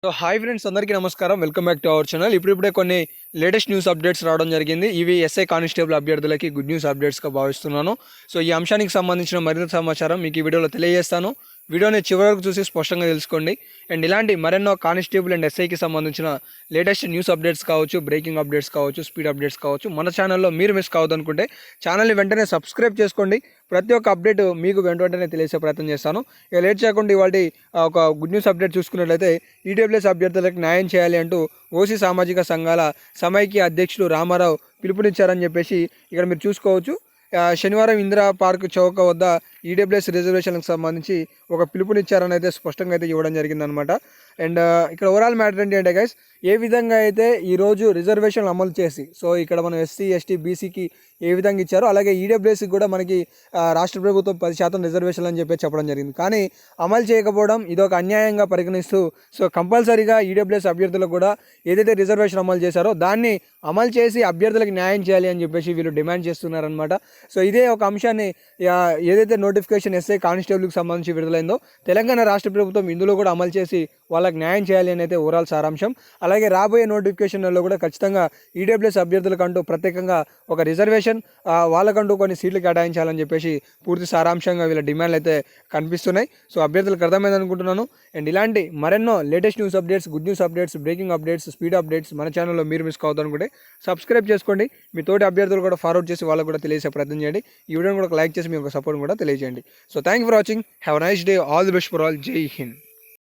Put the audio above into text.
So hi friends, అందరికీ నమస్కారం. Welcome back to our channel. ఇప్పుడిప్పుడే కొన్ని లేటెస్ట్ న్యూస్ అప్డేట్స్ రావడం జరిగింది. ఇవి ఎస్ఐ కానిస్టేబుల్ అభ్యర్థులకి గుడ్ న్యూస్ అప్డేట్స్గా భావిస్తున్నాను. సో ఈ అంశానికి సంబంధించిన మరింత సమాచారం మీకు ఈ వీడియోలో తెలియజేస్తాను. వీడియోని చివరి వరకు చూసి స్పష్టంగా తెలుసుకోండి. అండ్ ఇలాంటి మరెన్నో కానిస్టేబుల్ అండ్ ఎస్ఐకి సంబంధించిన లేటెస్ట్ న్యూస్ అప్డేట్స్ కావచ్చు, బ్రేకింగ్ అప్డేట్స్ కావచ్చు, స్పీడ్ అప్డేట్స్ కావచ్చు, మన ఛానల్లో మీరు మిస్ కావద్దనుకుంటే ఛానల్ని వెంటనే సబ్స్క్రైబ్ చేసుకోండి. ప్రతి ఒక్క అప్డేట్ మీకు వెంటనే తెలిసే ప్రయత్నం చేస్తాను. ఇక లేట్ చేయకుండా ఇవాళ ఒక గుడ్ న్యూస్ అప్డేట్ చూసుకున్నట్లయితే ఈడబ్ల్యూఎస్ అభ్యర్థులకు న్యాయం చేయాలి అంటూ ఓసీ సామాజిక సంఘాల సమైక్య అధ్యక్షుడు రామారావు పిలుపునిచ్చారని చెప్పేసి ఇక్కడ మీరు చూసుకోవచ్చు. శనివారం ఇందిరా పార్క్ చౌక వద్ద ఈడబ్ల్యూఎస్ రిజర్వేషన్లకు సంబంధించి ఒక పిలుపునిచ్చారని అయితే స్పష్టంగా అయితే ఇవ్వడం జరిగిందనమాట. అండ్ ఇక్కడ ఓవరాల్ మ్యాటర్ ఏంటి అంటే గైస్, ఏ విధంగా అయితే ఈరోజు రిజర్వేషన్లు అమలు చేసి, సో ఇక్కడ మనం ఎస్సీ ఎస్టీ బీసీకి ఏ విధంగా ఇచ్చారో అలాగే ఈడబ్ల్యూఎస్కి కూడా మనకి రాష్ట్ర ప్రభుత్వం 10% రిజర్వేషన్లు అని చెప్పి చెప్పడం జరిగింది. కానీ అమలు చేయకపోవడం ఇదొక అన్యాయంగా పరిగణిస్తూ సో కంపల్సరీగా ఈడబ్ల్యూఎస్ అభ్యర్థులకు కూడా ఏదైతే రిజర్వేషన్ అమలు చేశారో దాన్ని అమలు చేసి అభ్యర్థులకు న్యాయం చేయాలి అని చెప్పేసి వీళ్ళు డిమాండ్ చేస్తున్నారనమాట. సో ఇదే ఒక అంశాన్ని ఏదైతే నోటిఫికేషన్ ఎస్ఐ కానిస్టేబుల్కి సంబంధించి విడుదలైందో తెలంగాణ రాష్ట్ర ప్రభుత్వం ఇందులో కూడా అమలు చేసి వాళ్ళకి న్యాయం చేయాలి అని అయితే ఓవరాల్ సారాంశం. అలాగే రాబోయే నోటిఫికేషన్లలో కూడా ఖచ్చితంగా ఈడబ్ల్యూఎస్ అభ్యర్థులకంటూ ప్రత్యేకంగా ఒక రిజర్వేషన్ వాళ్ళకంటూ కొన్ని సీట్లు కేటాయించాలని చెప్పేసి పూర్తి సారాంశంగా వీళ్ళ డిమాండ్లు అయితే కనిపిస్తున్నాయి. సో అభ్యర్థులకు అర్థమైంది అనుకుంటున్నాను. అండ్ ఇలాంటి మరెన్నో latest news updates, good news updates, breaking updates, speed updates మన ఛానల్లో మీరు మిస్ కావద్దు అనుకుంటే సబ్స్క్రైబ్ చేసుకోండి. మీ తోటి అభ్యర్థులు కూడా ఫార్వర్డ్ చేసి వాళ్ళకు కూడా తెలియజేసే ప్రయత్నం చేయండి. ఈ వీడియోని కూడా లైక్ చేసి మీ యొక్క సపోర్ట్ కూడా తెలియజేయండి. So thank you for watching. Have a nice day. All the best for all. జై హింద్.